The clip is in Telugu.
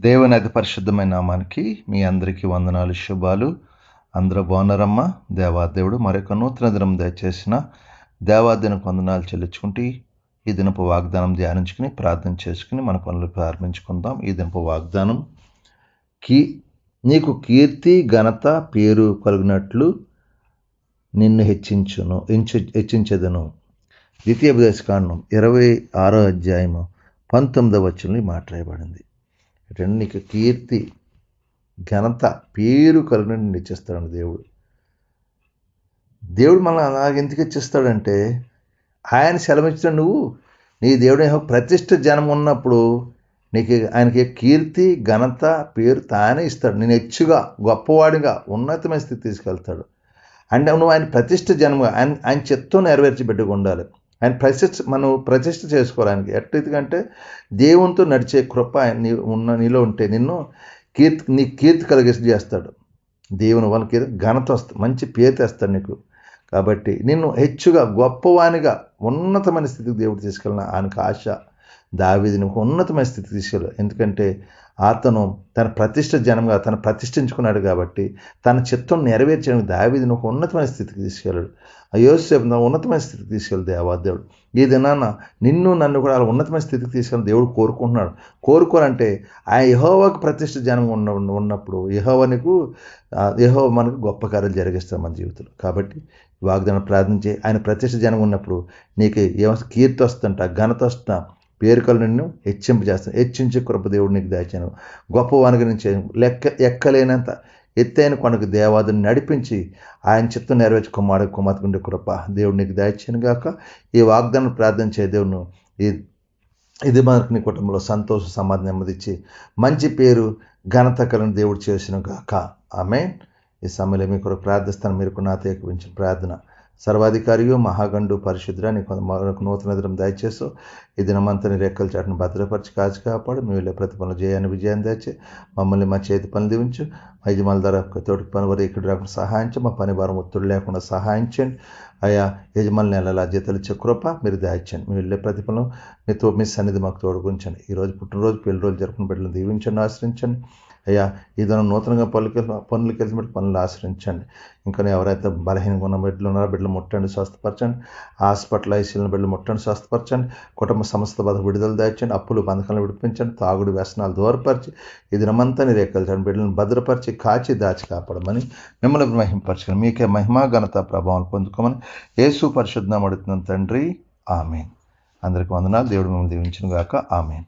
దేవుని అతి పరిశుద్ధమైన నామానికి మీ అందరికీ వందనాలు, శుభాలు. అందరూ బాగున్నారమ్మా? దేవాదేవుడు మరొక నూతన దినం దయచేసిన దేవాదినకు వందనాలు చెల్లించుకుంటూ ఈ దినపు వాగ్దానం ధ్యానించుకుని ప్రార్థన చేసుకుని మన పనులు ప్రారంభించుకుందాం. ఈ దినపు వాగ్దానం, నీకు కీర్తి ఘనత పేరు కలిగినట్లు నిన్ను హెచ్చించెదను. ద్వితీయోపదేశకాండం 26వ అధ్యాయము 19వ వచనంలో మాట్లాడబడింది. నీకు కీర్తి ఘనత పేరు కలిగినట్టు నిచ్చేస్తాడు దేవుడు. దేవుడు మనల్ని అలాగ ఎందుకు ఇచ్చిస్తాడంటే, ఆయన సెలవిచ్చిన నువ్వు నీ దేవుడి ప్రతిష్ఠ జనం ఉన్నప్పుడు నీకు ఆయనకి కీర్తి ఘనత పేరు తానే ఇస్తాడు. నేను హెచ్చుగా గొప్పవాడిగా ఉన్నతమైన స్థితి తీసుకెళ్తాడు. అంటే నువ్వు ఆయన ప్రతిష్ఠ జనముగా ఆయన చిత్తం నెరవేర్చి పెట్టుకు ఉండాలి. ఆయన మనం ప్రతిష్ఠ చేసుకోవడానికి ఎట్లయితే దేవునితో నడిచే కృప నీలో ఉంటే నీ కీర్తి కలిగేసి చేస్తాడు. దేవుని వాళ్ళకి ఘనత వస్తుంది, మంచి పేరు తెస్తాడు నీకు. కాబట్టి నిన్ను హెచ్చుగా గొప్పవానిగా ఉన్నతమైన స్థితికి దేవుడు తీసుకెళ్ళిన ఆయనకు ఆశ. దావీదుని ఉన్నతమైన స్థితికి తీసుకెళ్ళాడు. ఎందుకంటే అతను తన ప్రతిష్ఠ జనంగా తను ప్రతిష్ఠించుకున్నాడు కాబట్టి తన చిత్తం నెరవేర్చడానికి దావీదుని ఒక ఉన్నతమైన స్థితికి తీసుకెళ్ళాడు. యోసేపు ఉన్నతమైన స్థితికి తీసుకెళ్ళి దేవాదేవుడు ఈ దినాన నన్ను కూడా అలా ఉన్నతమైన స్థితికి తీసుకెళ్ళి దేవుడు కోరుకుంటున్నాడు. కోరుకోవాలంటే ఆ యెహోవాకు ప్రతిష్ఠ జనం ఉన్నప్పుడు యెహోవా మనకు గొప్ప కార్యాలు జరిగిస్తాడు మన జీవితంలో. కాబట్టి వాగ్దానం ప్రార్థించి ఆయన ప్రతిష్ఠ జనం ఉన్నప్పుడు నీకు కీర్తి వస్తుంట, ఘనత వస్తుంట, పేరుకలు నిన్ను హెచ్చించే కృప దేవుడు నీకు దాచాను. గొప్పవానిగా నుంచి ఎక్కలేనంత ఎత్తైన కొనకు దేవాదుని నడిపించి ఆయన చిత్తం నెరవేర్చి కుమార్తె కృప దేవుడు నీకు దాచాను గాక. ఈ వాగ్దానం ప్రార్థించే దేవును ఇది మనకు నీ కుటుంబంలో సంతోష సమాధానం నెమ్మదిచ్చి మంచి పేరు ఘనత కలిగిన దేవుడు చేసిన గాక. ఆమేన్. ఈ సమయంలో మీ కొరకు ప్రార్థిస్తాను. మీరు నాతో ఏకీభవించిన ప్రార్థన. సర్వాధికారియు మహాగండు పరిశుద్ధ నీకు మరొక నూతన దినం దయచేసు. ఈ దినమంతా రెక్కల చాటును భద్రపరిచి కాచి కాపాడు. మీ వెళ్ళే ప్రతి పనులు విజయాన్ని దయచే మమ్మల్ని మా చేతి పనులు దీవించు. మా యజమానుల ద్వారా తోటి పని వరకు ఇక్కడ రాకుండా సహాయించు. మా పని భారం ఒత్తిడి లేకుండా సహాయించండి. అయా యజమానులు నెలల జీతాలు ఇచ్చే కృప మీరు దాయించండి. మీ వెళ్ళే ప్రతి పనులు మీ సన్నిధి మాకు తోడుగుంచండి. ఈరోజు పుట్టినరోజు పెళ్లి రోజు జరుపుకున్న బిడ్డలను దీవించండి, ఆశ్రయించండి. అయ్యా ఏదైనా నూతనంగా పనులకి వెళ్ళి పనులు ఆశ్రయించండి. ఇంకా ఎవరైతే బలహీనంగా ఉన్న బిడ్డలు ఉన్నారో బిడ్డలు ముట్టండి, స్వస్థపరచండి. హాస్పిటల్ ఐసీయూల బిడ్డలు ముట్టండి, స్వస్థపరచండి. కుటుంబ సమస్త బాధ విడుదల దాచండి. అప్పులు బంధకాలను విడిపించండి. తాగుడు వ్యసనాలు దూరపరిచి ఈ దినమంతా రేకల్చండి. బిడ్డలను భద్రపరిచి కాచి దాచి కాపాడమని మిమ్మల్ని మహిమపరచండి. మీకే మహిమ ఘనత ప్రభావం పొందుకోమని యేసు పరిశుద్ధ అడుగుతున్నాం తండ్రి. ఆమేన్. అందరికీ వందనాలు. దేవుడు మిమ్మల్ని దీవించును గాక. ఆమేన్.